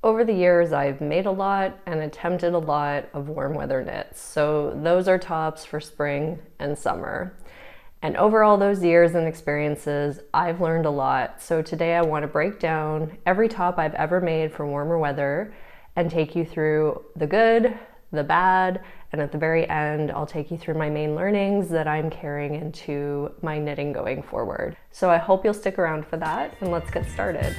Over the years, I've made a lot and attempted a lot of warm weather knits. So those are tops for spring and summer. And over all those years and experiences, I've learned a lot. So today I want to break down every top I've ever made for warmer weather and take you through the good, the bad, and at the very end, I'll take you through my main learnings that I'm carrying into my knitting going forward. So I hope you'll stick around for that, and let's get started.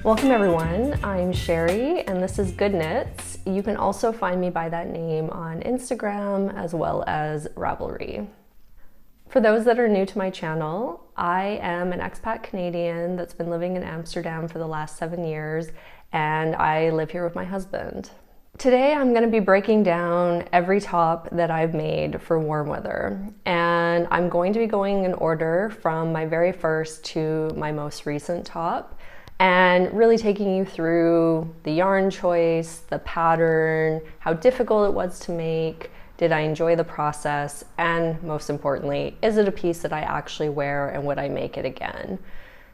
Welcome everyone, I'm Sherry and this is Good Knits. You can also find me by that name on Instagram as well as Ravelry. For those that are new to my channel, I am an expat Canadian that's been living in Amsterdam for the last 7 years, and I live here with my husband. Today I'm going to be breaking down every top that I've made for warm weather, and I'm going to be going in order from my very first to my most recent top, and really taking you through the yarn choice, the pattern, how difficult it was to make, did I enjoy the process, and most importantly, is it a piece that I actually wear and would I make it again?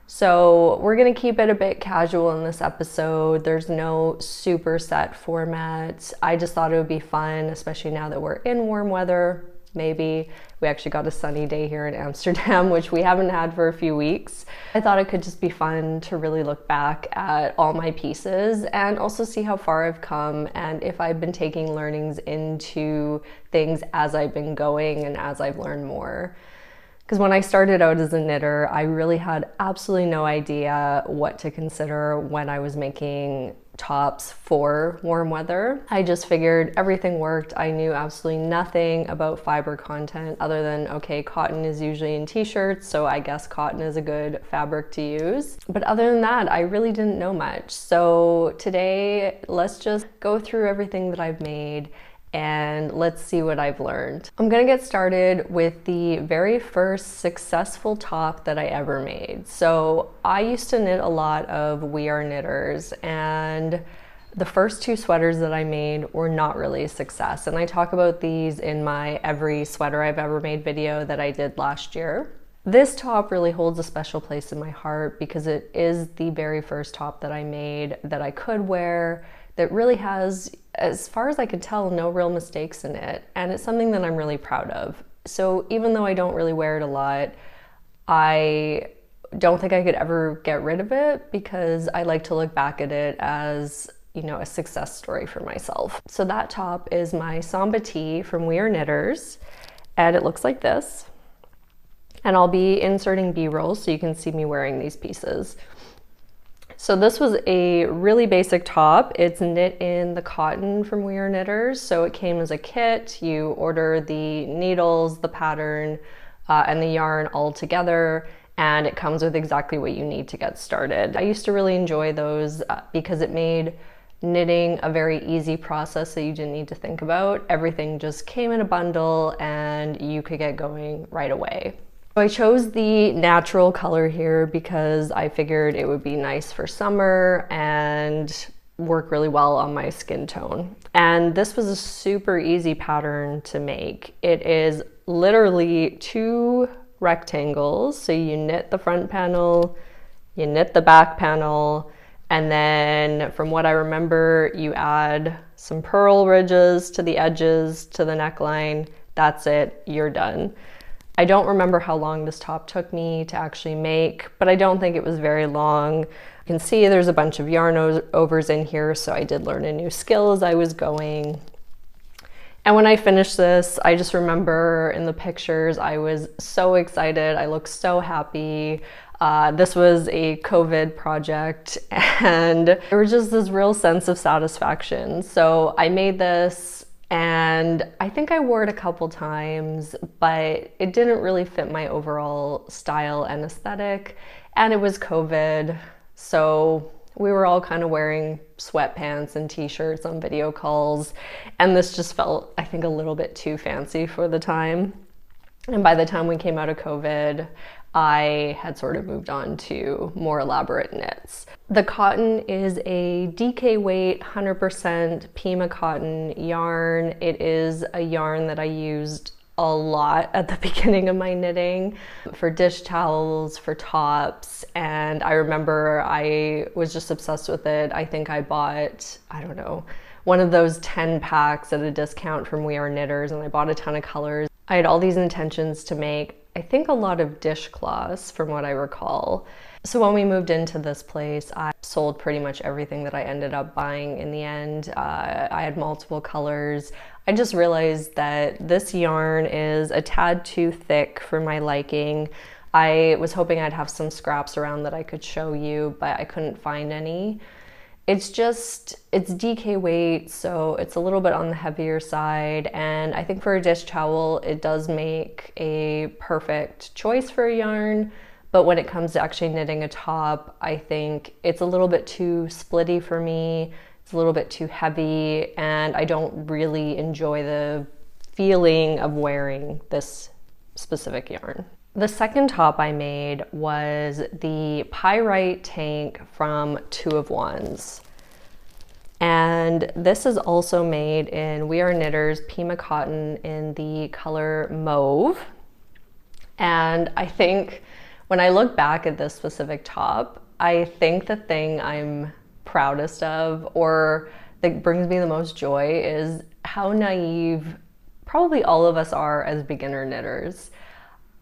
So we're gonna keep it a bit casual in this episode. There's no super set format. I just thought it would be fun, especially now that we're in warm weather. Maybe we actually got a sunny day here in Amsterdam, which we haven't had for a few weeks. I thought it could just be fun to really look back at all my pieces and also see how far I've come and if I've been taking learnings into things as I've been going and as I've learned more. Because when I started out as a knitter, I really had absolutely no idea what to consider when I was making tops for warm weather. I just figured everything worked. I knew absolutely nothing about fiber content other than, okay, cotton is usually in t-shirts, so I guess cotton is a good fabric to use. But other than that, I really didn't know much. So today, let's just go through everything that I've made and let's see what I've learned. I'm gonna get started with the very first successful top that I ever made. So I used to knit a lot of We Are Knitters, and the first 2 sweaters that I made were not really a success. And I talk about these in my every sweater I've ever made video that I did last year. This top really holds a special place in my heart because it is the very first top that I made that I could wear, that really has, as far as I could tell, no real mistakes in it. And it's something that I'm really proud of. So even though I don't really wear it a lot, I don't think I could ever get rid of it because I like to look back at it as, you know, a success story for myself. So that top is my Samba Tee from We Are Knitters, and it looks like this. And I'll be inserting B-rolls so you can see me wearing these pieces. So this was a really basic top. It's knit in the cotton from We Are Knitters. So it came as a kit. You order the needles, the pattern, and the yarn all together, and it comes with exactly what you need to get started. I used to really enjoy those because it made knitting a very easy process that you didn't need to think about. Everything just came in a bundle and you could get going right away. So I chose the natural color here because I figured it would be nice for summer and work really well on my skin tone. And this was a super easy pattern to make. It is literally 2 rectangles. So you knit the front panel, you knit the back panel, and then from what I remember, you add some purl ridges to the edges, to the neckline. That's it, you're done. I don't remember how long this top took me to actually make, but I don't think it was very long. You can see there's a bunch of yarn overs in here, so I did learn a new skill as I was going. And when I finished this, I just remember in the pictures, I was so excited. I looked so happy. This was a COVID project, and there was just this real sense of satisfaction. So I made this, and I think I wore it a couple times, but it didn't really fit my overall style and aesthetic. And it was COVID, so we were all kind of wearing sweatpants and t-shirts on video calls. And this just felt, I think, a little bit too fancy for the time. And by the time we came out of COVID, I had sort of moved on to more elaborate knits. The cotton is a DK weight, 100% Pima cotton yarn. It is a yarn that I used a lot at the beginning of my knitting for dish towels, for tops, and I remember I was just obsessed with it. I think I bought, I don't know, one of those 10 packs at a discount from We Are Knitters, and I bought a ton of colors. I had all these intentions to make, I think, a lot of dishcloths from what I recall. So when we moved into this place, I sold pretty much everything that I ended up buying in the end. I had multiple colors. I just realized that this yarn is a tad too thick for my liking. I was hoping I'd have some scraps around that I could show you, but I couldn't find any. It's DK weight, so it's a little bit on the heavier side, and I think for a dish towel, it does make a perfect choice for a yarn. But when it comes to actually knitting a top, I think it's a little bit too splitty for me. It's a little bit too heavy, and I don't really enjoy the feeling of wearing this specific yarn. The second top I made was the Pyrite Tank from 2 of 1s. And this is also made in We Are Knitters Pima Cotton in the color Mauve. And I think when I look back at this specific top, I think the thing I'm proudest of, or that brings me the most joy, is how naive probably all of us are as beginner knitters.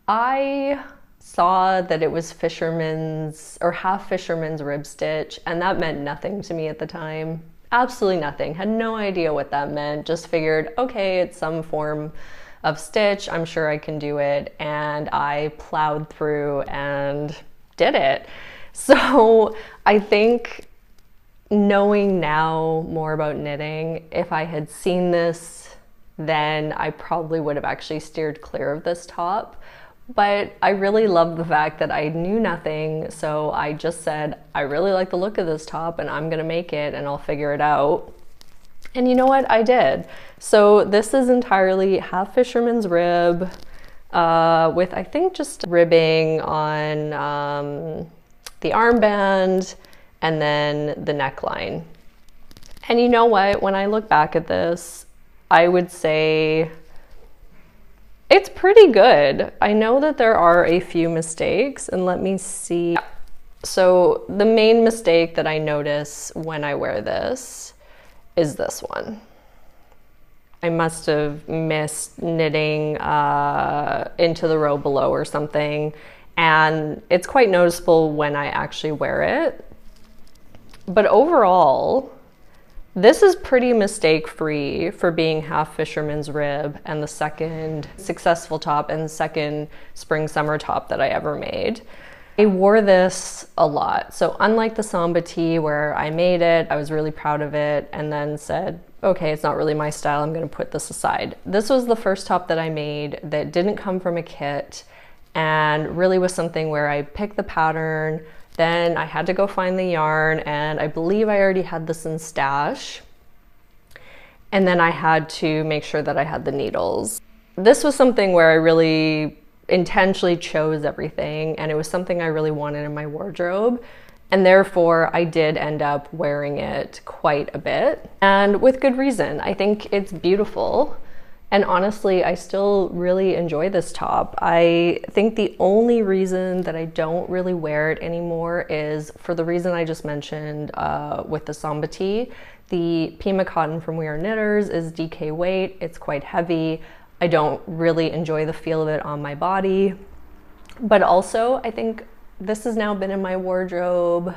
I saw that it was fisherman's or half fisherman's rib stitch, and that meant nothing to me at the time. Absolutely nothing. Had no idea what that meant. Just figured, okay, it's some form of stitch, I'm sure I can do it, and I plowed through and did it. So I think, knowing now more about knitting, if I had seen this then, I probably would have actually steered clear of this top. But I really love the fact that I knew nothing, so I just said, I really like the look of this top and I'm gonna make it and I'll figure it out. And you know what? I did. So this is entirely half fisherman's rib with, I think, just ribbing on the armband and then the neckline. And you know what? When I look back at this, I would say it's pretty good. I know that there are a few mistakes, and let me see. So the main mistake that I notice when I wear this is this one. I must have missed knitting into the row below or something, and it's quite noticeable when I actually wear it. But overall, this is pretty mistake-free for being half fisherman's rib and the second successful top and second spring-summer top that I ever made. I wore this a lot. So unlike the Samba Tee where I made it, I was really proud of it, and then said, okay, it's not really my style, I'm gonna put this aside. This was the first top that I made that didn't come from a kit, and really was something where I picked the pattern, then I had to go find the yarn, and I believe I already had this in stash. And then I had to make sure that I had the needles. This was something where I really intentionally chose everything, and it was something I really wanted in my wardrobe. And therefore, I did end up wearing it quite a bit, and with good reason. I think it's beautiful. And honestly, I still really enjoy this top. I think the only reason that I don't really wear it anymore is for the reason I just mentioned with the Samba Tee. The Pima Cotton from We Are Knitters is DK weight. It's quite heavy. I don't really enjoy the feel of it on my body. But also, I think this has now been in my wardrobe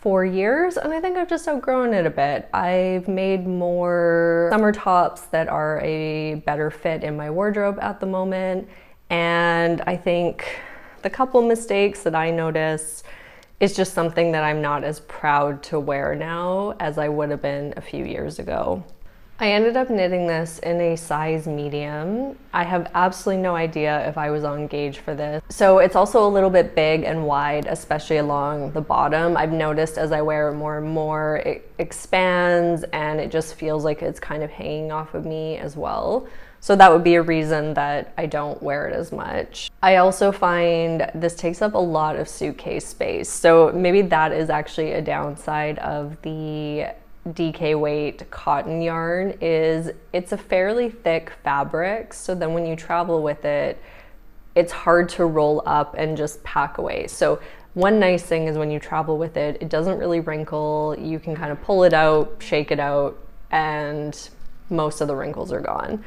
4 years, and I think I've just outgrown it a bit. I've made more summer tops that are a better fit in my wardrobe at the moment, and I think the couple mistakes that I notice is just something that I'm not as proud to wear now as I would have been a few years ago. I ended up knitting this in a size medium. I have absolutely no idea if I was on gauge for this. So it's also a little bit big and wide, especially along the bottom. I've noticed as I wear it more and more, it expands and it just feels like it's kind of hanging off of me as well. So that would be a reason that I don't wear it as much. I also find this takes up a lot of suitcase space. So maybe that is actually a downside of the DK weight cotton yarn is it's a fairly thick fabric, so then when you travel with it, it's hard to roll up and just pack away. So one nice thing is when you travel with it, it doesn't really wrinkle. You can kind of pull it out, shake it out, and most of the wrinkles are gone.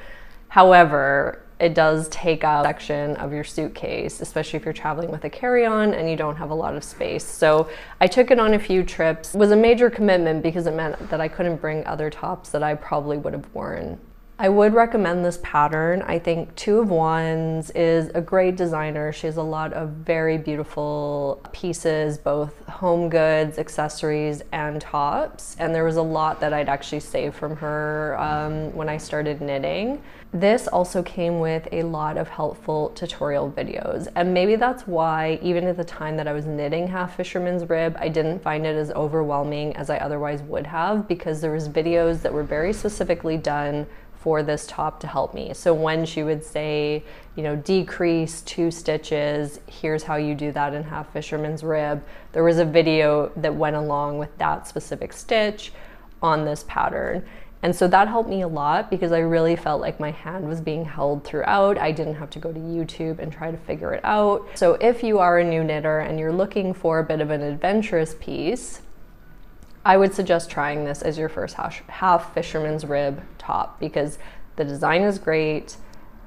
However, it does take up a section of your suitcase, especially if you're traveling with a carry-on and you don't have a lot of space. So I took it on a few trips. It was a major commitment because it meant that I couldn't bring other tops that I probably would have worn. I would recommend this pattern. I think Two of Wands is a great designer. She has a lot of very beautiful pieces, both home goods, accessories, and tops. And there was a lot that I'd actually saved from her when I started knitting. This also came with a lot of helpful tutorial videos. And maybe that's why, even at the time that I was knitting Half Fisherman's Rib, I didn't find it as overwhelming as I otherwise would have, because there was videos that were very specifically done for this top to help me. So when she would say, you know, decrease 2 stitches, here's how you do that in Half Fisherman's Rib, there was a video that went along with that specific stitch on this pattern. And so that helped me a lot because I really felt like my hand was being held throughout. I didn't have to go to YouTube and try to figure it out. So if you are a new knitter and you're looking for a bit of an adventurous piece, I would suggest trying this as your first Half Fisherman's Rib top, because the design is great,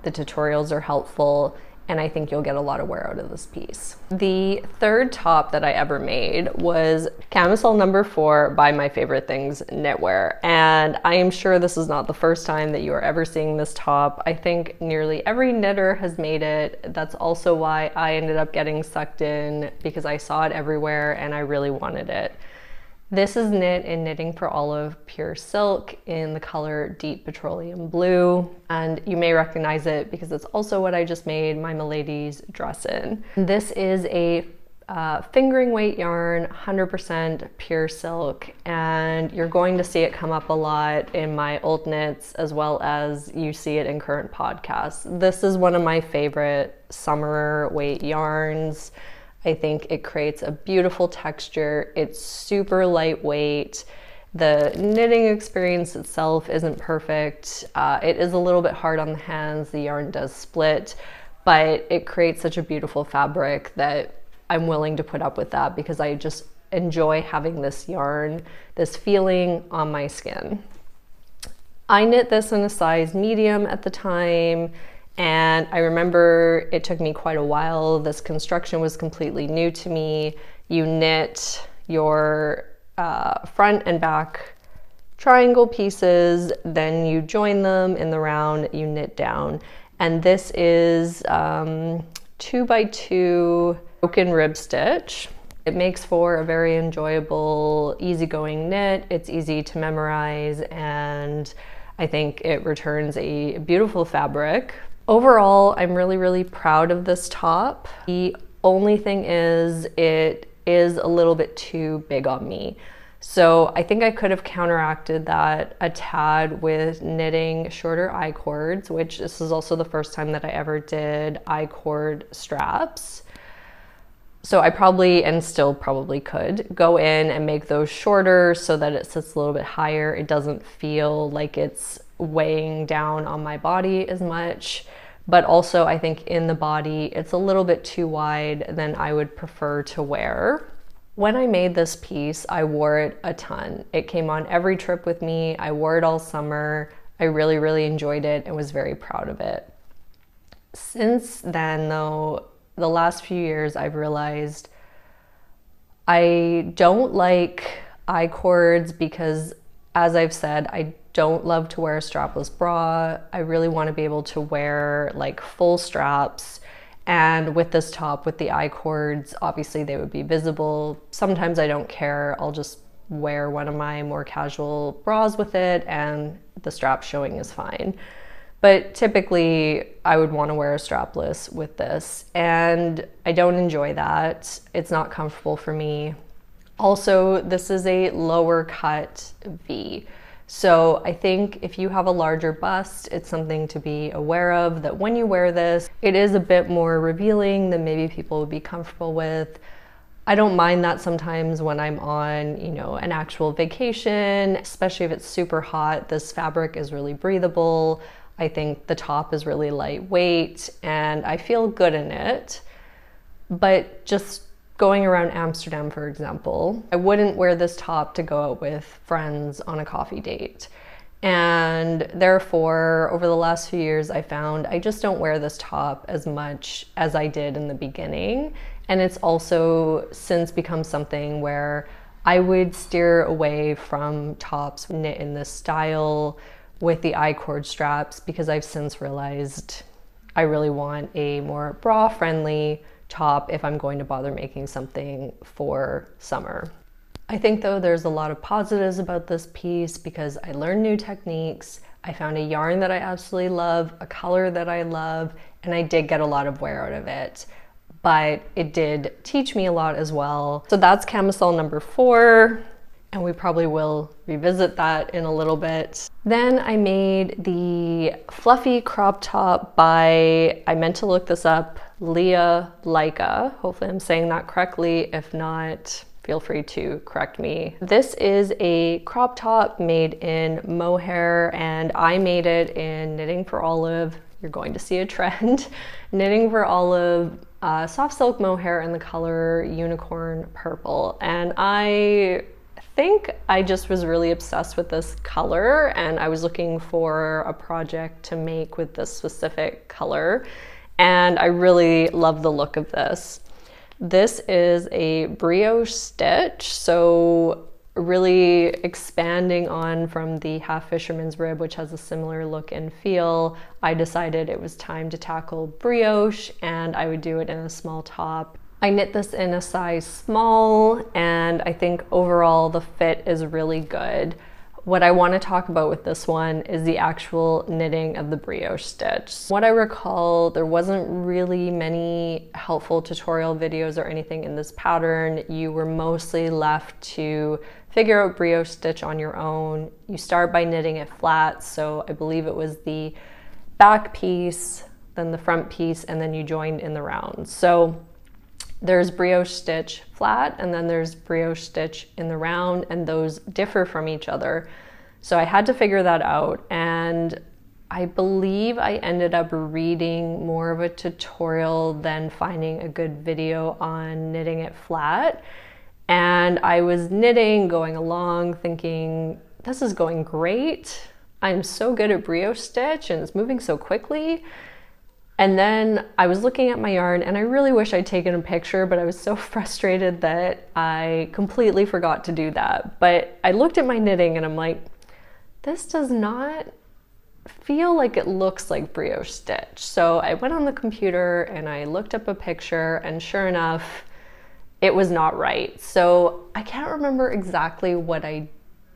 the tutorials are helpful, and I think you'll get a lot of wear out of this piece. The third top that I ever made was Camisole No4 by My Favorite Things Knitwear. And I am sure this is not the first time that you are ever seeing this top. I think nearly every knitter has made it. That's also why I ended up getting sucked in, because I saw it everywhere and I really wanted it. This is knit in Knitting for Olive pure silk in the color Deep Petroleum Blue, and you may recognize it because it's also what I just made my Milady's dress in. This is a fingering weight yarn, 100% pure silk, and you're going to see it come up a lot in my old knits as well as you see it in current podcasts. This is one of my favorite summer weight yarns. I think it creates a beautiful texture. It's super lightweight. The knitting experience itself isn't perfect. It is a little bit hard on the hands. The yarn does split, but it creates such a beautiful fabric that I'm willing to put up with that because I just enjoy having this yarn, this feeling on my skin. I knit this in a size medium at the time. And I remember it took me quite a while. This construction was completely new to me. You knit your front and back triangle pieces, then you join them in the round, you knit down. And this is 2x2 broken rib stitch. It makes for a very enjoyable, easygoing knit. It's easy to memorize, and I think it returns a beautiful fabric. Overall, I'm really, really proud of this top. The only thing is it is a little bit too big on me. So I think I could have counteracted that a tad with knitting shorter I-cords, which this is also the first time that I ever did I-cord straps. So I probably, and still probably could, go in and make those shorter so that it sits a little bit higher. It doesn't feel like it's weighing down on my body as much. But also I think in the body, it's a little bit too wide than I would prefer to wear. When I made this piece, I wore it a ton. It came on every trip with me. I wore it all summer. I really, really enjoyed it and was very proud of it. Since then though, the last few years I've realized I don't like I-cords because, as I've said, I don't love to wear a strapless bra. I really want to be able to wear like full straps. And with this top, with the I-cords, obviously they would be visible. Sometimes I don't care. I'll just wear one of my more casual bras with it and the strap showing is fine. But typically I would want to wear a strapless with this, and I don't enjoy that. It's not comfortable for me. Also, this is a lower cut V. So I think if you have a larger bust, it's something to be aware of, that when you wear this, it is a bit more revealing than maybe people would be comfortable with. I don't mind that sometimes when I'm on, you know, an actual vacation, especially if it's super hot. This fabric is really breathable. I think the top is really lightweight and I feel good in it. But just going around Amsterdam, for example, I wouldn't wear this top to go out with friends on a coffee date. And therefore, over the last few years, I found I just don't wear this top as much as I did in the beginning. And it's also since become something where I would steer away from tops knit in this style with the I-cord straps, because I've since realized I really want a more bra-friendly top if I'm going to bother making something for summer. I think though there's a lot of positives about this piece because I learned new techniques, I found a yarn that I absolutely love, a color that I love, and I did get a lot of wear out of it. But it did teach me a lot as well. So that's Camisole No4, and we probably will revisit that in a little bit. Then I made the fluffy crop top by, I meant to look this up, Lykke. Hopefully I'm saying that correctly. If not, feel free to correct me. This is a crop top made in Mohair, and I made it in Knitting for Olive. You're going to see a trend. Knitting for Olive, soft silk mohair in the color unicorn purple. And I think I just was really obsessed with this color, and I was looking for a project to make with this specific color. And I really love the look of this. This is a brioche stitch, so really expanding on from the half fisherman's rib, which has a similar look and feel. I decided it was time to tackle brioche, and I would do it in a small top. I knit this in a size small, and I think overall the fit is really good. What I want to talk about with this one is the actual knitting of the brioche stitch. What I recall, there wasn't really many helpful tutorial videos or anything in this pattern. You were mostly left to figure out brioche stitch on your own. You start by knitting it flat, so I believe it was the back piece, then the front piece, and then you joined in the round. So there's brioche stitch flat, and then there's brioche stitch in the round, and those differ from each other. So I had to figure that out, and I believe I ended up reading more of a tutorial than finding a good video on knitting it flat. And I was knitting, going along, thinking, this is going great. I'm so good at brioche stitch, and it's moving so quickly. And then I was looking at my yarn, and I really wish I'd taken a picture, but I was so frustrated that I completely forgot to do that. But I looked at my knitting and I'm like, this does not feel like it looks like brioche stitch. So I went on the computer and I looked up a picture, and sure enough, it was not right. So I can't remember exactly what I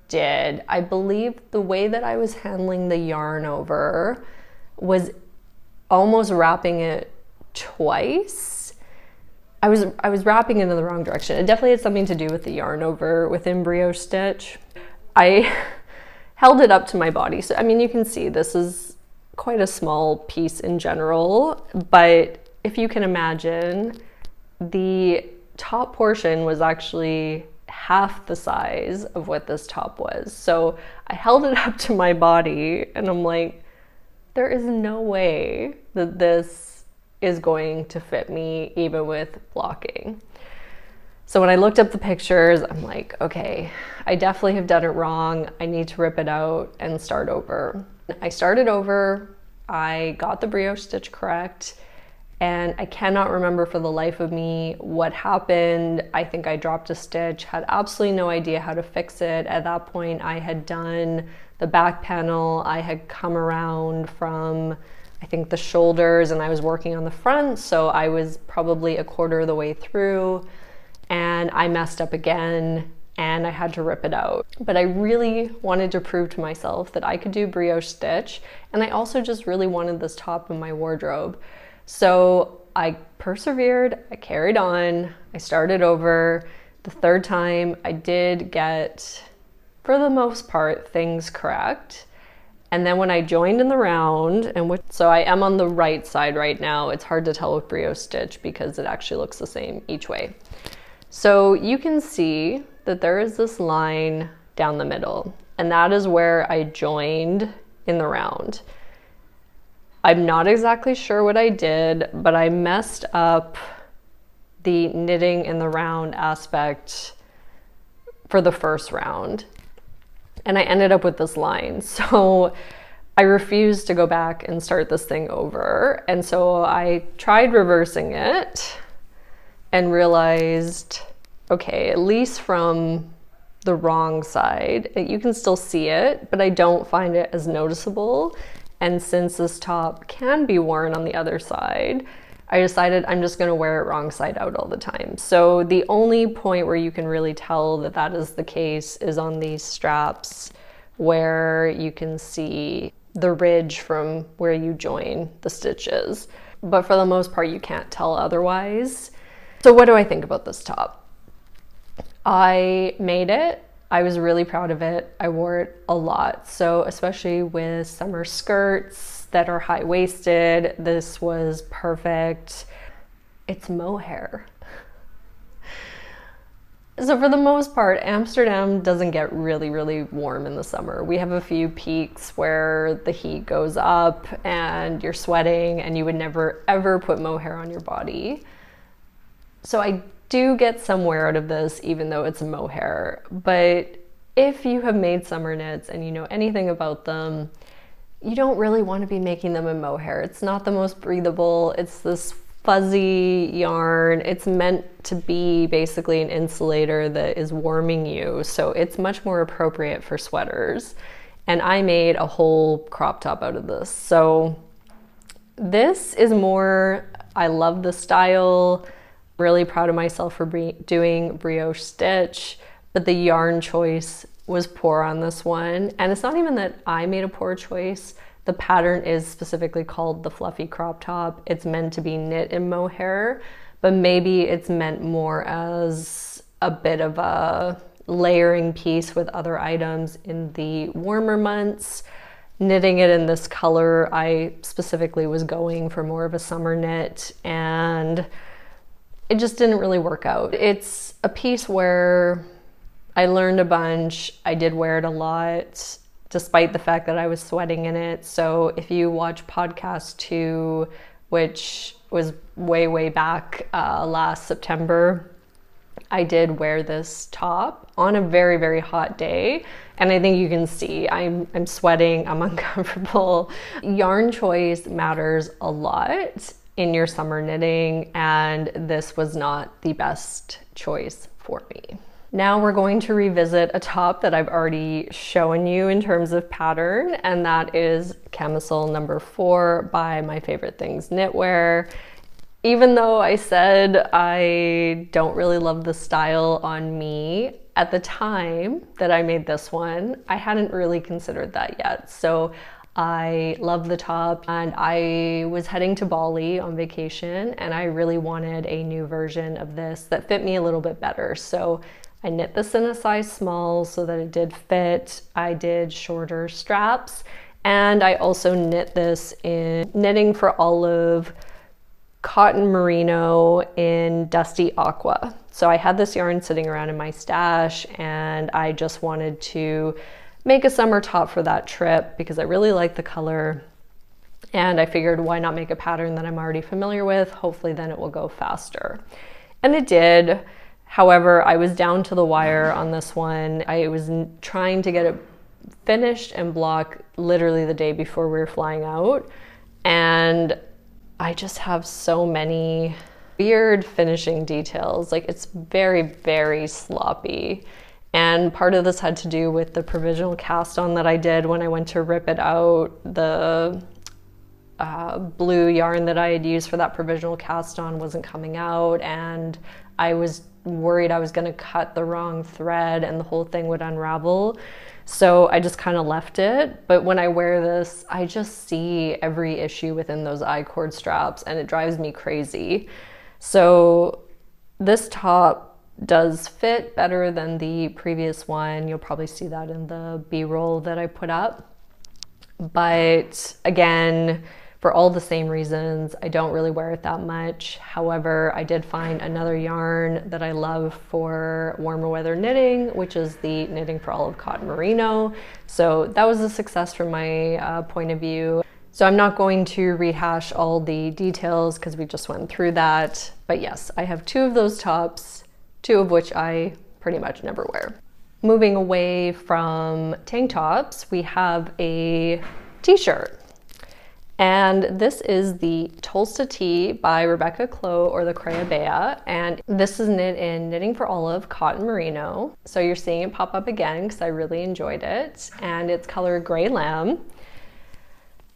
did. I believe the way that I was handling the yarn over was almost wrapping it twice. I was wrapping it in the wrong direction. It definitely had something to do with the yarn over within brioche stitch. I held it up to my body. So, I mean, you can see this is quite a small piece in general, but if you can imagine, the top portion was actually half the size of what this top was. So I held it up to my body and I'm like, there is no way that this is going to fit me even with blocking. So when I looked up the pictures, I'm like, okay, I definitely have done it wrong. I need to rip it out and start over. I started over, I got the brioche stitch correct, and I cannot remember for the life of me what happened. I think I dropped a stitch, had absolutely no idea how to fix it. At that point, I had done the back panel. I had come around from, I think, the shoulders, and I was working on the front, so I was probably a quarter of the way through, and I messed up again, and I had to rip it out. But I really wanted to prove to myself that I could do brioche stitch, and I also just really wanted this top in my wardrobe. So I persevered, I carried on, I started over. The third time I did get, for the most part, things correct. And then when I joined in the round, so I am on the right side right now. It's hard to tell with brioche stitch because it actually looks the same each way. So you can see that there is this line down the middle, and that is where I joined in the round. I'm not exactly sure what I did, but I messed up the knitting in the round aspect for the first round, and I ended up with this line. So I refused to go back and start this thing over, and so I tried reversing it and realized, okay, at least from the wrong side, you can still see it, but I don't find it as noticeable. And since this top can be worn on the other side, I decided I'm just gonna wear it wrong side out all the time. So the only point where you can really tell that that is the case is on these straps, where you can see the ridge from where you join the stitches. But for the most part, you can't tell otherwise. So what do I think about this top? I made it. I was really proud of it. I wore it a lot. So especially with summer skirts that are high-waisted, this was perfect. It's mohair. So for the most part, Amsterdam doesn't get really, really warm in the summer. We have a few peaks where the heat goes up and you're sweating, and you would never ever put mohair on your body. So I do get some wear out of this, even though it's mohair. But if you have made summer knits and you know anything about them, you don't really want to be making them in mohair. It's not the most breathable. It's this fuzzy yarn. It's meant to be basically an insulator that is warming you. So it's much more appropriate for sweaters. And I made a whole crop top out of this. So this is more, I love the style. Really proud of myself for doing brioche stitch, but the yarn choice was poor on this one. And it's not even that I made a poor choice. The pattern is specifically called the fluffy crop top. It's meant to be knit in mohair, but maybe it's meant more as a bit of a layering piece with other items in the warmer months. Knitting it in this color, I specifically was going for more of a summer knit, and it just didn't really work out. It's a piece where I learned a bunch. I did wear it a lot, despite the fact that I was sweating in it. So if you watch podcast 2, which was way, way back last September, I did wear this top on a very, very hot day. And I think you can see I'm sweating, I'm uncomfortable. Yarn choice matters a lot in your summer knitting, and this was not the best choice for me. Now we're going to revisit a top that I've already shown you in terms of pattern, and that is Camisole No4 by My Favorite Things Knitwear. Even though I said I don't really love the style on me, at the time that I made this one, I hadn't really considered that yet. So I love the top, and I was heading to Bali on vacation, and I really wanted a new version of this that fit me a little bit better. So I knit this in a size small so that it did fit. I did shorter straps, and I also knit this in Knitting for Olive Cotton Merino in Dusty Aqua. So I had this yarn sitting around in my stash, and I just wanted to make a summer top for that trip because I really like the color, and I figured why not make a pattern that I'm already familiar with. Hopefully then it will go faster. And it did. However, I was down to the wire on this one. I was trying to get it finished and blocked literally the day before we were flying out, and I just have so many weird finishing details. Like, it's very, very sloppy. And part of this had to do with the provisional cast on that I did when I went to rip it out. The blue yarn that I had used for that provisional cast on wasn't coming out, and I was worried I was going to cut the wrong thread and the whole thing would unravel. So I just kind of left it. But when I wear this, I just see every issue within those I-cord straps, and it drives me crazy. So this top does fit better than the previous one. You'll probably see that in the B-roll that I put up. But again, for all the same reasons. I don't really wear it that much. However, I did find another yarn that I love for warmer weather knitting, which is the Knitting for Olive Cotton Merino. So that was a success from my point of view. So I'm not going to rehash all the details because we just went through that. But yes, I have 2 of those tops, 2 of which I pretty much never wear. Moving away from tank tops, we have a t-shirt. And this is the Tolsta Tee by Rebecca Clow, or the Crea Bea, and this is knit in Knitting for Olive Cotton Merino. So you're seeing it pop up again because I really enjoyed it, and it's color Gray Lamb,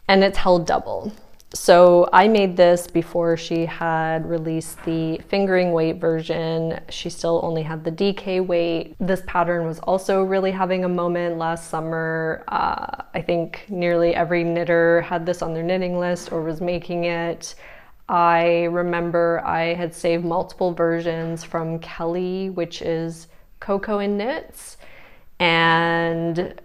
and it's held double. So I made this before she had released the fingering weight version. She still only had the DK weight. This pattern was also really having a moment last summer. I think nearly every knitter had this on their knitting list or was making it. I remember I had saved multiple versions from Kelly, which is Cocoa and Knits, and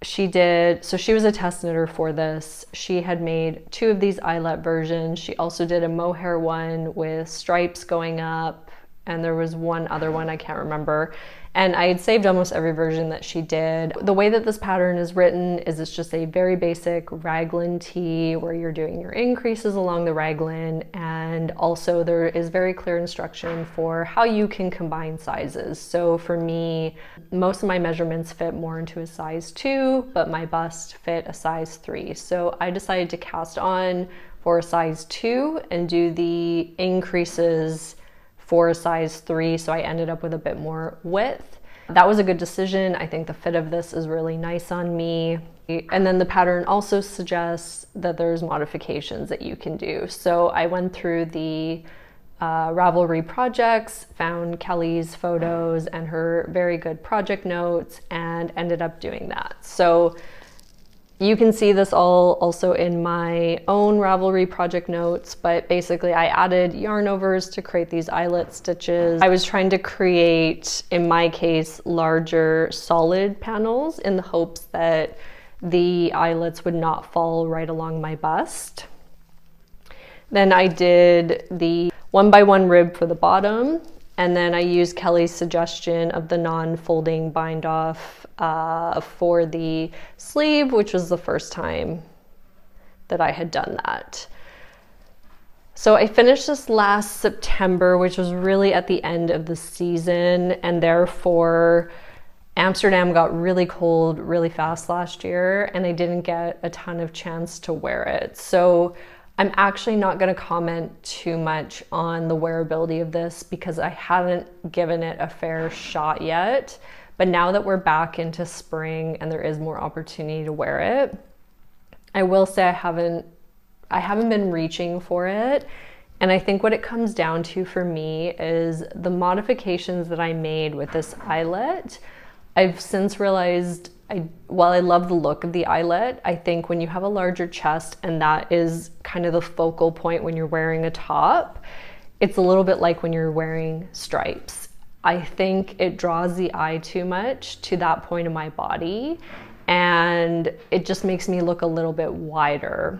she was a test knitter for this. She had made 2 of these eyelet versions. She also did a mohair one with stripes going up, and there was one other one I can't remember. And I had saved almost every version that she did. The way that this pattern is written is it's just a very basic raglan tee where you're doing your increases along the raglan, and also there is very clear instruction for how you can combine sizes. So for me, most of my measurements fit more into a size 2, but my bust fit a size 3. So I decided to cast on for a size 2 and do the increases for a size 3, so I ended up with a bit more width. That was a good decision. I think the fit of this is really nice on me. And then the pattern also suggests that there's modifications that you can do. So I went through the Ravelry projects, found Kelly's photos and her very good project notes, and ended up doing that. So you can see this all also in my own Ravelry project notes, but basically I added yarn overs to create these eyelet stitches. I was trying to create, in my case, larger solid panels in the hopes that the eyelets would not fall right along my bust. Then I did the 1x1 rib for the bottom, and then I used Kelly's suggestion of the non-folding bind off for the sleeve, which was the first time that I had done that. So I finished this last September, which was really at the end of the season, and therefore Amsterdam got really cold really fast last year, and I didn't get a ton of chance to wear it. So I'm actually not going to comment too much on the wearability of this because I haven't given it a fair shot yet. But now that we're back into spring and there is more opportunity to wear it, I will say I haven't been reaching for it. And I think what it comes down to for me is the modifications that I made with this eyelet. I've since realized, while I love the look of the eyelet, I think when you have a larger chest and that is kind of the focal point when you're wearing a top, it's a little bit like when you're wearing stripes. I think it draws the eye too much to that point of my body, and it just makes me look a little bit wider.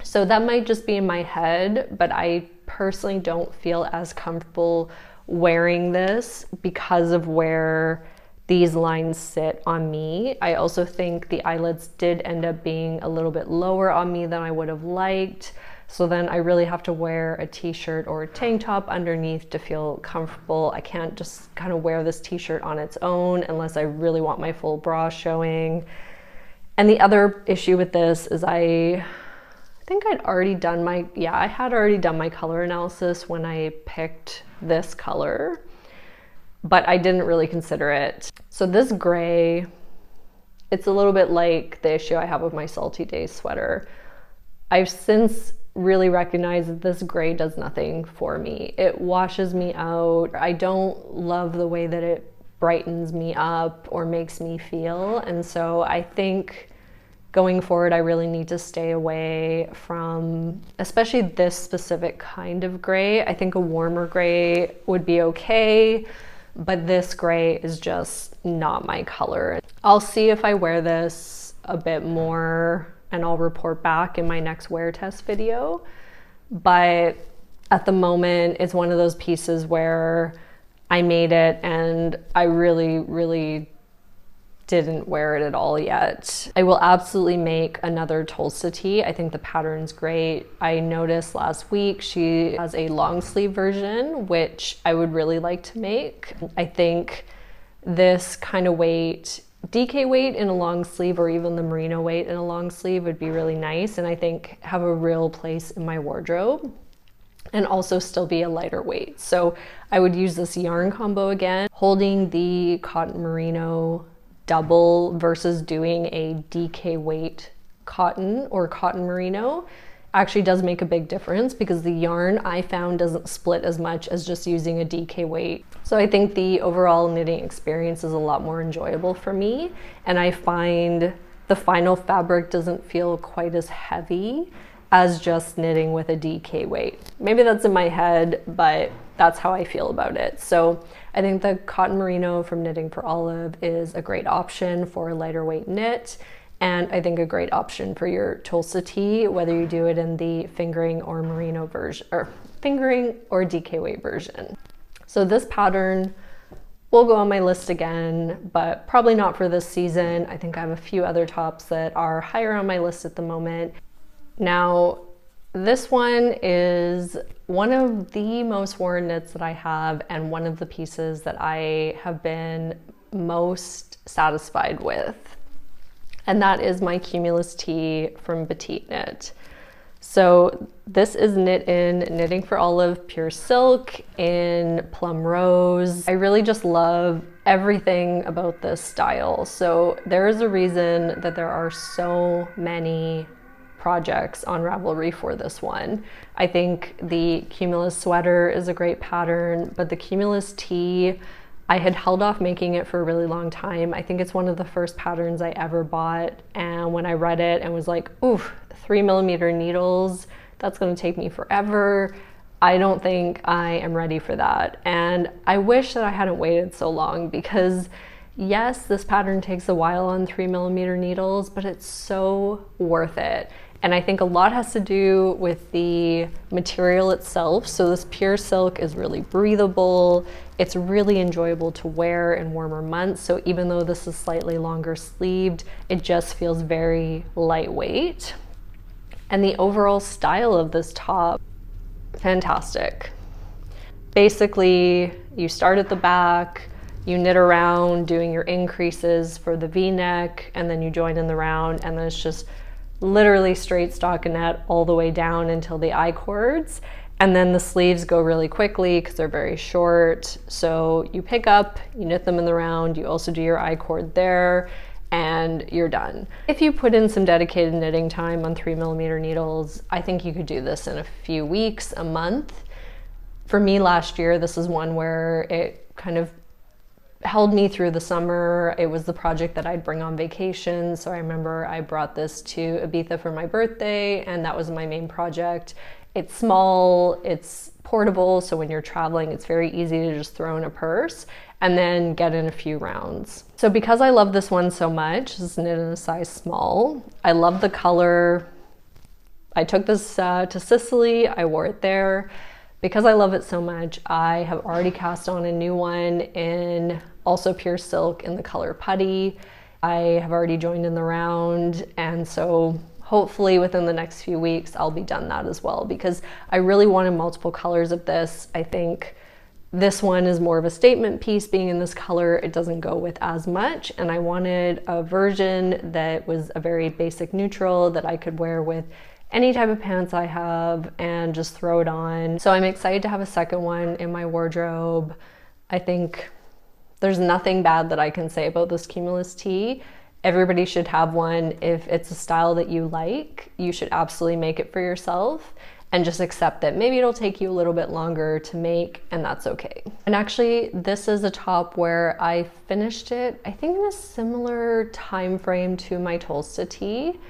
So that might just be in my head, but I personally don't feel as comfortable wearing this because of where these lines sit on me. I also think the eyelets did end up being a little bit lower on me than I would have liked. So then I really have to wear a t-shirt or a tank top underneath to feel comfortable. I can't just kind of wear this t-shirt on its own unless I really want my full bra showing. And the other issue with this is I think I had already done my color analysis when I picked this color, but I didn't really consider it. So this gray, it's a little bit like the issue I have with my Salty Days sweater. I've since really recognized that this gray does nothing for me. It washes me out. I don't love the way that it brightens me up or makes me feel. And so I think going forward, I really need to stay away from, especially this specific kind of gray. I think a warmer gray would be okay, but this gray is just not my color. I'll see if I wear this a bit more and I'll report back in my next wear test video. But at the moment, it's one of those pieces where I made it and I really didn't wear it at all yet. I will absolutely make another Tolsta Tee. I think the pattern's great. I noticed last week she has a long sleeve version, which I would really like to make. I think this kind of weight, DK weight in a long sleeve, or even the merino weight in a long sleeve, would be really nice, and I think have a real place in my wardrobe, and also still be a lighter weight. So I would use this yarn combo again, holding the cotton merino double versus doing a DK weight cotton or cotton merino actually does make a big difference, because the yarn I found doesn't split as much as just using a DK weight. So I think the overall knitting experience is a lot more enjoyable for me, and I find the final fabric doesn't feel quite as heavy as just knitting with a DK weight. Maybe that's in my head, but that's how I feel about it. So I think the cotton merino from Knitting for Olive is a great option for a lighter weight knit, and I think a great option for your Tolsta Tee, whether you do it in the fingering or merino version, or fingering or DK weight version. So this pattern will go on my list again, but probably not for this season. I think I have a few other tops that are higher on my list at the moment. Now, this one is one of the most worn knits that I have, and one of the pieces that I have been most satisfied with. And that is my Cumulus Tee from PetiteKnit. So this is knit in Knitting for Olive pure silk in Plum Rose. I really just love everything about this style. So there is a reason that there are so many projects on Ravelry for this one. I think the Cumulus sweater is a great pattern, but the Cumulus Tee, I had held off making it for a really long time. I think it's one of the first patterns I ever bought, and when I read it and was like, oof, 3mm needles, that's gonna take me forever. I don't think I am ready for that. And I wish that I hadn't waited so long, because yes, this pattern takes a while on 3mm needles, but it's so worth it. And I think a lot has to do with the material itself. So this pure silk is really breathable. It's really enjoyable to wear in warmer months. So even though this is slightly longer sleeved, it just feels very lightweight. And the overall style of this top, fantastic. Basically, you start at the back, you knit around doing your increases for the V-neck, and then you join in the round, and then it's just literally straight stockinette all the way down until the I-cords. And then the sleeves go really quickly because they're very short. So you pick up, you knit them in the round, you also do your I-cord there, and you're done. If you put in some dedicated knitting time on 3mm needles, I think you could do this in a few weeks, a month. For me last year, this is one where it kind of held me through the summer. It was the project that I'd bring on vacation. So I remember I brought this to Ibiza for my birthday, and that was my main project. It's small, it's portable, so when you're traveling, it's very easy to just throw in a purse and then get in a few rounds. So because I love this one so much, this is knit in a size small. I love the color. I took this to Sicily, I wore it there. Because I love it so much, I have already cast on a new one in also pure silk in the color Putty. I have already joined in the round, and so hopefully within the next few weeks I'll be done that as well, because I really wanted multiple colors of this. I think this one is more of a statement piece being in this color. It doesn't go with as much, and I wanted a version that was a very basic neutral that I could wear with any type of pants I have and just throw it on. So I'm excited to have a second one in my wardrobe. I think there's nothing bad that I can say about this Cumulus Tee. Everybody should have one. If it's a style that you like, you should absolutely make it for yourself and just accept that maybe it'll take you a little bit longer to make, and that's okay. And actually, this is a top where I finished it, I think in a similar time frame to my Tolsta Tee.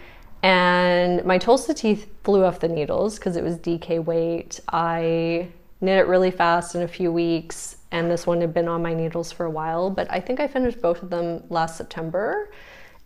And my Tolsta Tee flew off the needles because it was DK weight. I knit it really fast in a few weeks, and this one had been on my needles for a while, but I think I finished both of them last September.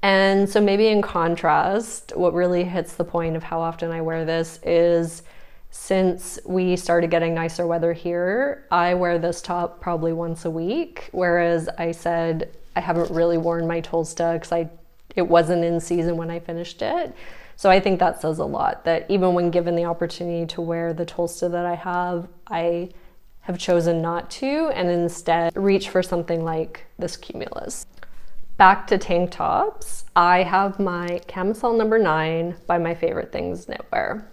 And so maybe in contrast, what really hits the point of how often I wear this is, since we started getting nicer weather here, I wear this top probably once a week, whereas I said I haven't really worn my Tolsta because it wasn't in season when I finished it. So I think that says a lot, that even when given the opportunity to wear the Tolsta that I have chosen not to, and instead reach for something like this Cumulus. Back to tank tops, I have my Camisole No9 by My Favorite Things Knitwear.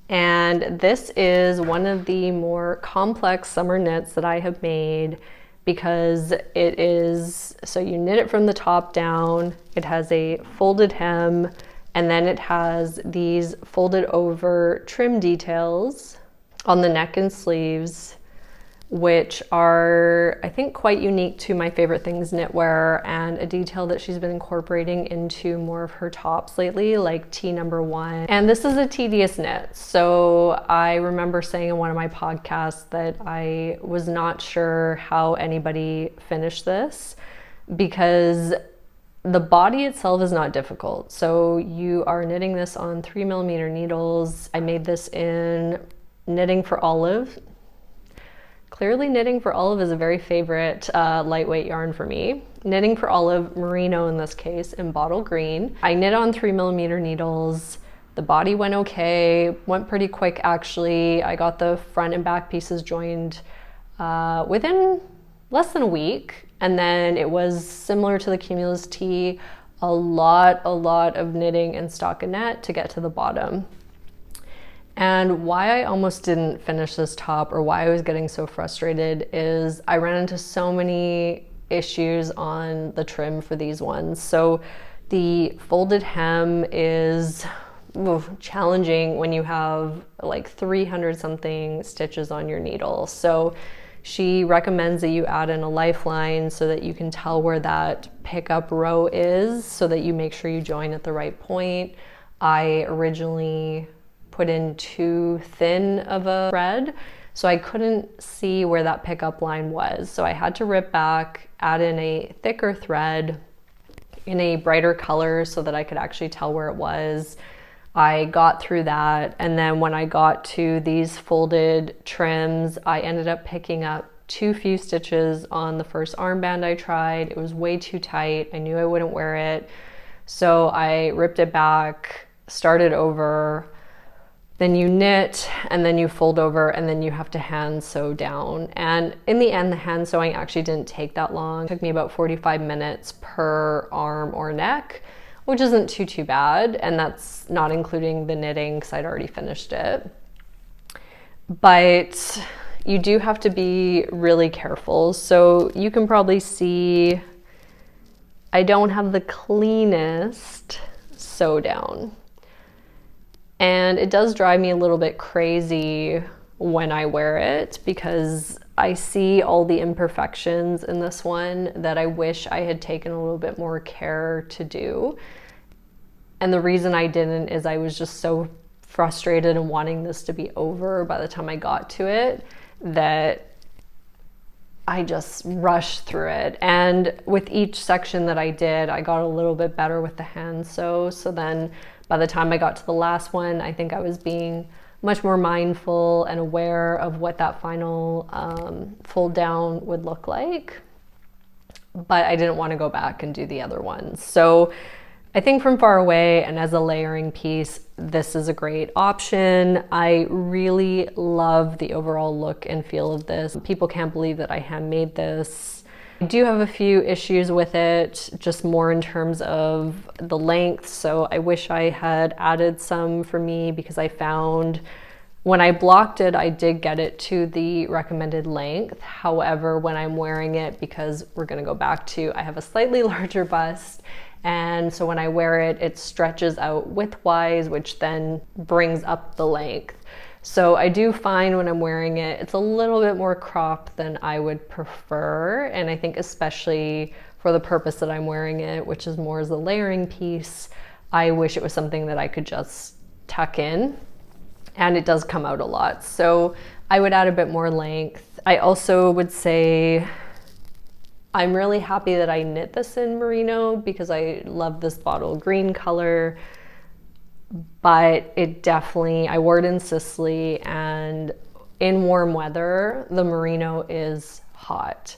And this is one of the more complex summer knits that I have made, because it is, so you knit it from the top down, it has a folded hem, and then it has these folded over trim details on the neck and sleeves, which are, I think, quite unique to My Favorite Things Knitwear, and a detail that she's been incorporating into more of her tops lately, like tee number 1. And this is a tedious knit. So I remember saying in one of my podcasts that I was not sure how anybody finished this, because the body itself is not difficult. So you are knitting this on 3mm needles. I made this in Knitting for Olive. Clearly Knitting for Olive is a very favorite lightweight yarn for me. Knitting for Olive Merino in this case, in bottle green. I knit on 3mm needles. The body went okay, went pretty quick actually. I got the front and back pieces joined within less than a week. And then it was similar to the Cumulus Tee, a lot of knitting and stockinette to get to the bottom. And why I almost didn't finish this top, or why I was getting so frustrated, is I ran into so many issues on the trim for these ones. So the folded hem is challenging when you have like 300 something stitches on your needle. So she recommends that you add in a lifeline so that you can tell where that pickup row is, so that you make sure you join at the right point. I originally put in too thin of a thread, so I couldn't see where that pickup line was. So I had to rip back, add in a thicker thread in a brighter color so that I could actually tell where it was. I got through that, and then when I got to these folded trims, I ended up picking up too few stitches on the first armband I tried. It was way too tight. I knew I wouldn't wear it. So I ripped it back, started over. Then you knit, and then you fold over, and then you have to hand sew down. And in the end, the hand sewing actually didn't take that long. It took me about 45 minutes per arm or neck, which isn't too bad. And that's not including the knitting because I'd already finished it. But you do have to be really careful. So you can probably see I don't have the cleanest sew down. And it does drive me a little bit crazy when I wear it, because I see all the imperfections in this one that I wish I had taken a little bit more care to do. And the reason I didn't is I was just so frustrated and wanting this to be over by the time I got to it that I just rushed through it. And with each section that I did, I got a little bit better with the hand sew. So then by the time I got to the last one, I think I was being much more mindful and aware of what that final fold down would look like. But I didn't want to go back and do the other ones. So I think from far away and as a layering piece, this is a great option. I really love the overall look and feel of this. People can't believe that I handmade this. I do have a few issues with it, just more in terms of the length. So I wish I had added some for me, because I found when I blocked it, I did get it to the recommended length. However, when I'm wearing it, because we're gonna go back to, I have a slightly larger bust, and so when I wear it, it stretches out widthwise, which then brings up the length. So I do find when I'm wearing it, it's a little bit more cropped than I would prefer. And I think especially for the purpose that I'm wearing it, which is more as a layering piece, I wish it was something that I could just tuck in. And it does come out a lot. So I would add a bit more length. I also would say I'm really happy that I knit this in merino because I love this bottle green color, but it definitely, I wore it in Sicily, and in warm weather, the merino is hot.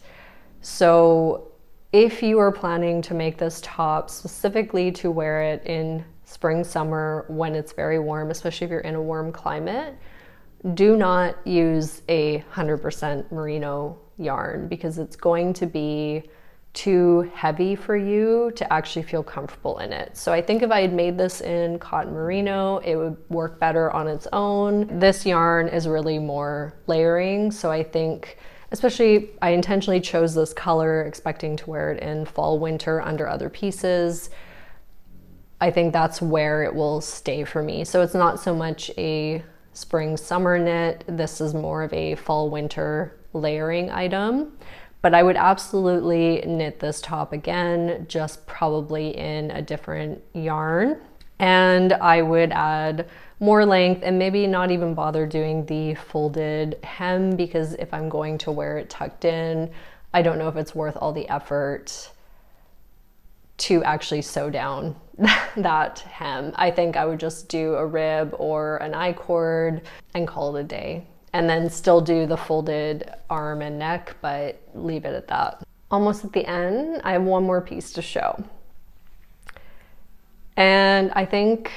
So if you are planning to make this top specifically to wear it in spring, summer, when it's very warm, especially if you're in a warm climate, do not use a 100% merino yarn because it's going to be too heavy for you to actually feel comfortable in it. So I think if I had made this in cotton merino, it would work better on its own. This yarn is really more layering, so I think, especially, I intentionally chose this color expecting to wear it in fall, winter under other pieces. I think that's where it will stay for me. So it's not so much a spring, summer knit. This is more of a fall, winter layering item. But I would absolutely knit this top again, just probably in a different yarn. And I would add more length and maybe not even bother doing the folded hem, because if I'm going to wear it tucked in, I don't know if it's worth all the effort to actually sew down that hem. I think I would just do a rib or an I-cord and call it a day. And then still do the folded arm and neck, but leave it at that. Almost at the end, I have one more piece to show. And I think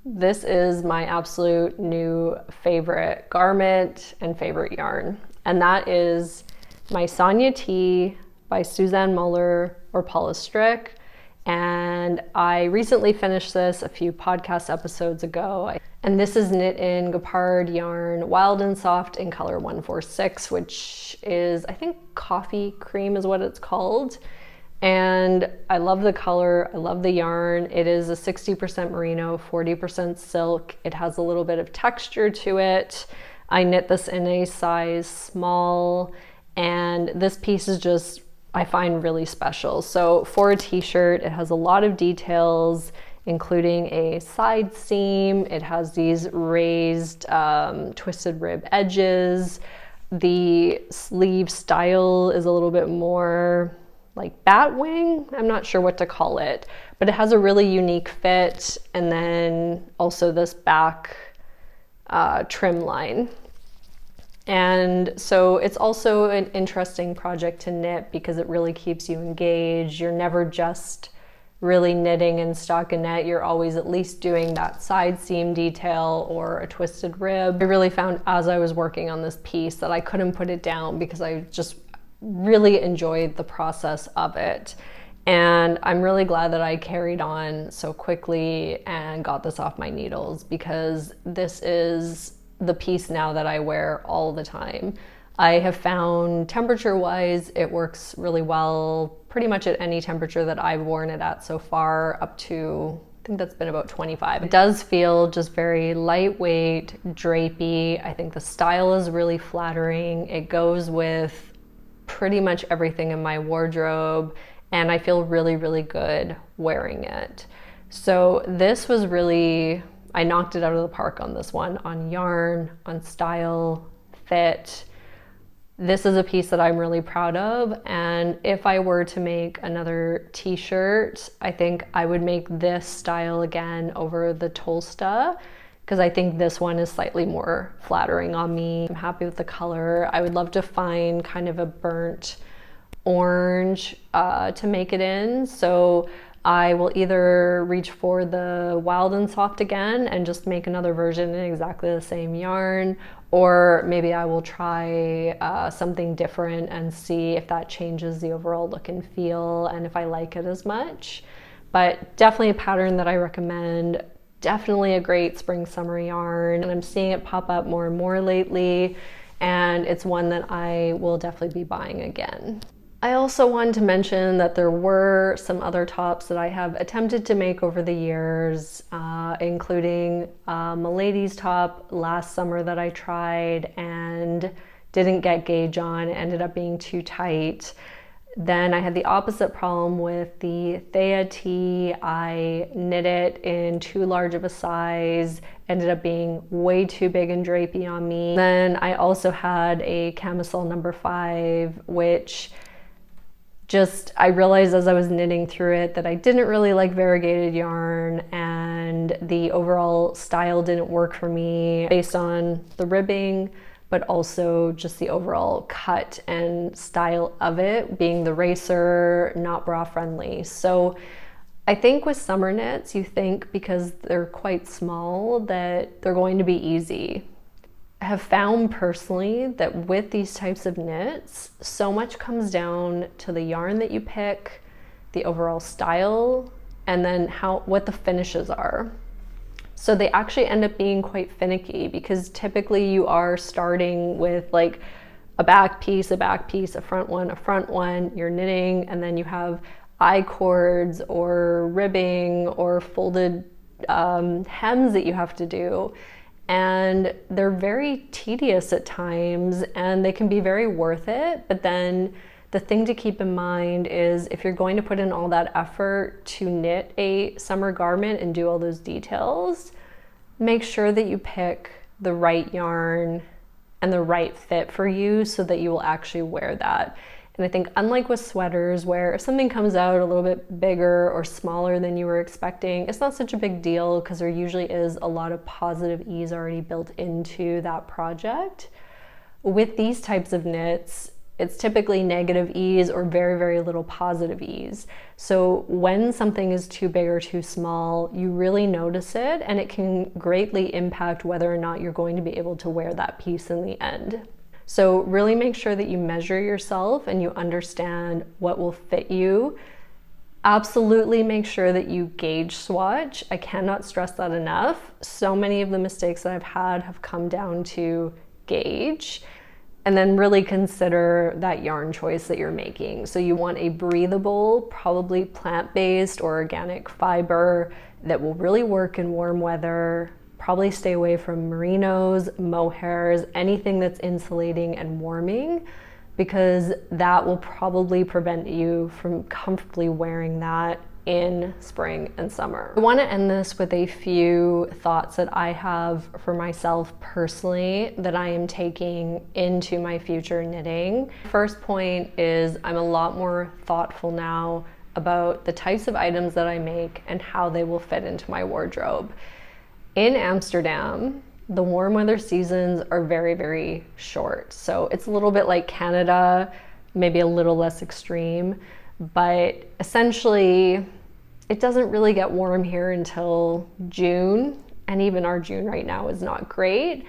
this is my absolute new favorite garment and favorite yarn. And that is my SONYA Tee by Suzanne Muller or Paula Strick. And I recently finished this a few podcast episodes ago. And this is knit in Gapard yarn, Wild and Soft in color 146, which is, I think, coffee cream is what it's called. And I love the color, I love the yarn. It is a 60% merino, 40% silk. It has a little bit of texture to it. I knit this in a size small, and this piece is just, I find, really special. So for a t-shirt, it has a lot of details, including a side seam. It has these raised twisted rib edges. The sleeve style is a little bit more like bat wing. I'm not sure what to call it, but it has a really unique fit. And then also this back trim line. And so it's also an interesting project to knit because it really keeps you engaged. You're never just really knitting in stockinette. You're always at least doing that side seam detail or a twisted rib. I really found as I was working on this piece that I couldn't put it down because I just really enjoyed the process of it. And I'm really glad that I carried on so quickly and got this off my needles, because this is the piece now that I wear all the time. I have found temperature-wise, it works really well pretty much at any temperature that I've worn it at so far, up to, I think that's been about 25. It does feel just very lightweight, drapey. I think the style is really flattering. It goes with pretty much everything in my wardrobe, and I feel really, really good wearing it. So this was really, I knocked it out of the park on this one, on yarn, on style, fit. This is a piece that I'm really proud of, and if I were to make another t-shirt, I think I would make this style again over the Tolsta, because I think this one is slightly more flattering on me. I'm happy with the color. I would love to find kind of a burnt orange to make it in, so I will either reach for the Wild and Soft again and just make another version in exactly the same yarn, or maybe I will try something different and see if that changes the overall look and feel and if I like it as much. But definitely a pattern that I recommend. Definitely a great spring summer yarn, and I'm seeing it pop up more and more lately, and it's one that I will definitely be buying again. I also wanted to mention that there were some other tops that I have attempted to make over the years, including a lady's top last summer that I tried and didn't get gauge on. It ended up being too tight. Then I had the opposite problem with the Thea tee. I knit it in too large of a size, ended up being way too big and drapey on me. Then I also had a Camisole No. 5, which I realized as I was knitting through it that I didn't really like variegated yarn, and the overall style didn't work for me based on the ribbing, but also just the overall cut and style of it, being the racer, not bra friendly. So I think with summer knits, you think because they're quite small that they're going to be easy. I have found personally that with these types of knits, so much comes down to the yarn that you pick, the overall style, and then what the finishes are. So they actually end up being quite finicky, because typically you are starting with like a back piece, a front one, you're knitting, and then you have I-cords or ribbing or folded hems that you have to do. And they're very tedious at times, and they can be very worth it. But then the thing to keep in mind is if you're going to put in all that effort to knit a summer garment and do all those details, make sure that you pick the right yarn and the right fit for you so that you will actually wear that. And I think unlike with sweaters, where if something comes out a little bit bigger or smaller than you were expecting, it's not such a big deal because there usually is a lot of positive ease already built into that project. With these types of knits, it's typically negative ease or very, very little positive ease. So when something is too big or too small, you really notice it, and it can greatly impact whether or not you're going to be able to wear that piece in the end. So really make sure that you measure yourself and you understand what will fit you. Absolutely make sure that you gauge swatch. I cannot stress that enough. So many of the mistakes that I've had have come down to gauge. And then really consider that yarn choice that you're making. So you want a breathable, probably plant-based or organic fiber that will really work in warm weather. Probably stay away from merinos, mohairs, anything that's insulating and warming, because that will probably prevent you from comfortably wearing that in spring and summer. I want to end this with a few thoughts that I have for myself personally that I am taking into my future knitting. First point is I'm a lot more thoughtful now about the types of items that I make and how they will fit into my wardrobe. In Amsterdam, the warm weather seasons are very, very short. So it's a little bit like Canada, maybe a little less extreme, but essentially it doesn't really get warm here until June, and even our June right now is not great.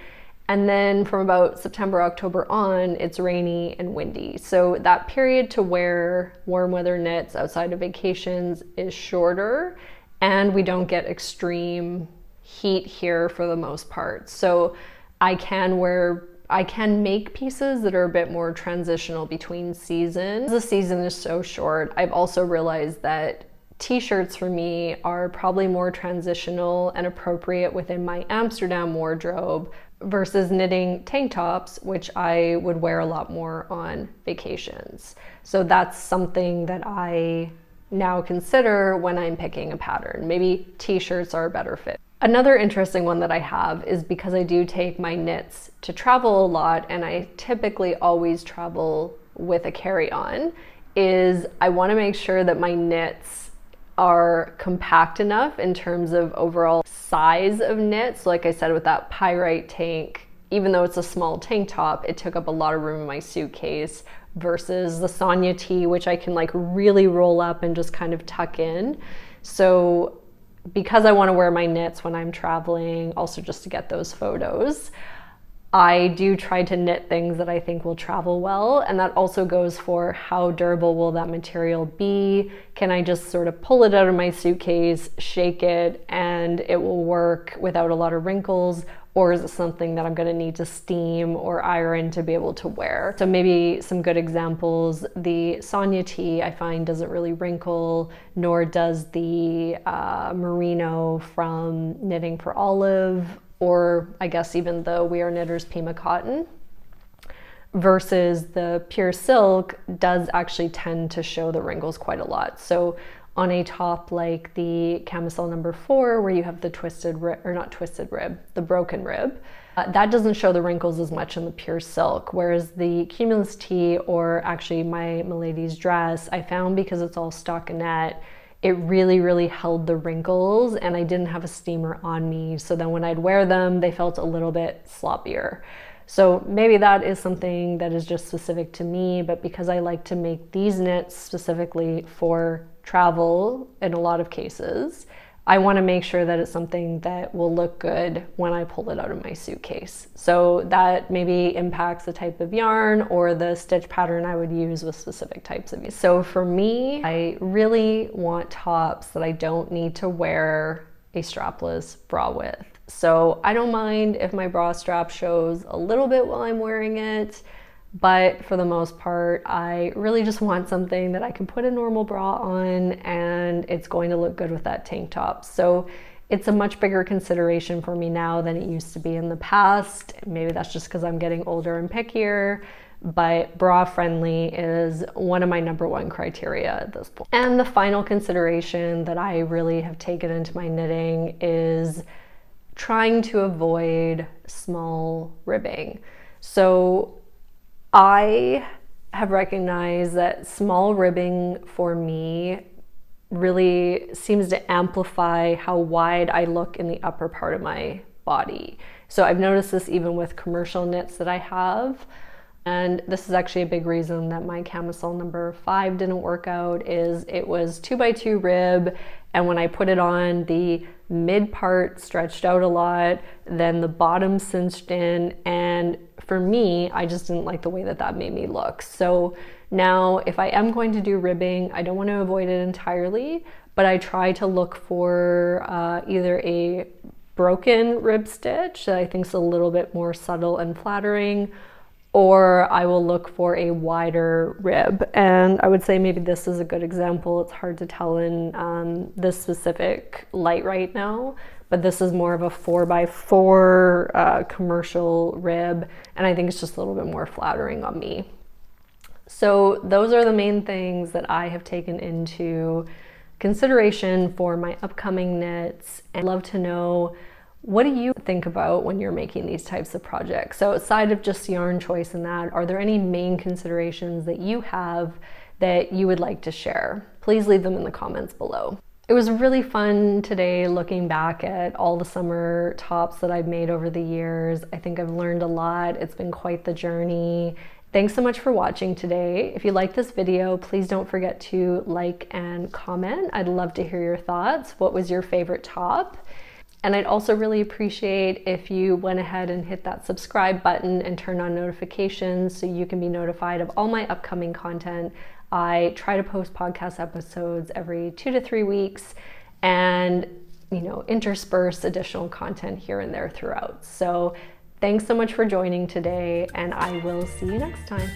And then from about September, October on, it's rainy and windy. So that period to wear warm weather knits outside of vacations is shorter, and we don't get extreme heat here for the most part. So I can make pieces that are a bit more transitional between seasons. The season is so short. I've also realized that t-shirts for me are probably more transitional and appropriate within my Amsterdam wardrobe versus knitting tank tops, which I would wear a lot more on vacations. So that's something that I now consider when I'm picking a pattern. Maybe t-shirts are a better fit. Another interesting one that I have is because I do take my knits to travel a lot, and I typically always travel with a carry-on, is I want to make sure that my knits are compact enough in terms of overall size of knits. Like I said, with that Pyrite Tank, even though it's a small tank top, it took up a lot of room in my suitcase versus the SONYA Tee, which I can like really roll up and just kind of tuck in. So because I want to wear my knits when I'm traveling, also just to get those photos, I do try to knit things that I think will travel well. And that also goes for how durable will that material be? Can I just sort of pull it out of my suitcase, shake it, and it will work without a lot of wrinkles? Or is it something that I'm going to need to steam or iron to be able to wear? So maybe some good examples, the SONYA Tee I find doesn't really wrinkle, nor does the merino from Knitting for Olive, or I guess even the We Are Knitters Pima Cotton, versus the pure silk does actually tend to show the wrinkles quite a lot. So on a top like the Camisole No4, where you have the twisted rib, or not twisted rib, the broken rib, That doesn't show the wrinkles as much in the pure silk, whereas the Cumulus Tee, or actually my Milady's dress, I found because it's all stockinette, it really held the wrinkles, and I didn't have a steamer on me, so then when I'd wear them, they felt a little bit sloppier. So maybe that is something that is just specific to me, but because I like to make these knits specifically for travel in a lot of cases, I want to make sure that it's something that will look good when I pull it out of my suitcase. So that maybe impacts the type of yarn or the stitch pattern I would use with specific types of yarn. So for me, I really want tops that I don't need to wear a strapless bra with. So I don't mind if my bra strap shows a little bit while I'm wearing it, but for the most part, I really just want something that I can put a normal bra on and it's going to look good with that tank top. So it's a much bigger consideration for me now than it used to be in the past. Maybe that's just because I'm getting older and pickier, but bra friendly is one of my #1 criteria at this point. And the final consideration that I really have taken into my knitting is trying to avoid small ribbing. So I have recognized that small ribbing for me really seems to amplify how wide I look in the upper part of my body. So I've noticed this even with commercial knits that I have. And this is actually a big reason that my camisole number 5 didn't work out, is it was 2x2 rib, and when I put it on, the mid part stretched out a lot, then the bottom cinched in, and for me, I just didn't like the way that that made me look. So now if I am going to do ribbing, I don't want to avoid it entirely, but I try to look for either a broken rib stitch that I think is a little bit more subtle and flattering, or I will look for a wider rib. And I would say maybe this is a good example. It's hard to tell in this specific light right now, but this is more of a 4x4 commercial rib, and I think it's just a little bit more flattering on me. So those are the main things that I have taken into consideration for my upcoming knits. And I'd love to know, what do you think about when you're making these types of projects? So outside of just yarn choice and that, are there any main considerations that you have that you would like to share? Please leave them in the comments below. It was really fun today looking back at all the summer tops that I've made over the years. I think I've learned a lot. It's been quite the journey. Thanks so much for watching today. If you like this video, please don't forget to like and comment. I'd love to hear your thoughts. What was your favorite top? And I'd also really appreciate if you went ahead and hit that subscribe button and turn on notifications so you can be notified of all my upcoming content. I try to post podcast episodes every 2 to 3 weeks and, intersperse additional content here and there throughout. So thanks so much for joining today, and I will see you next time.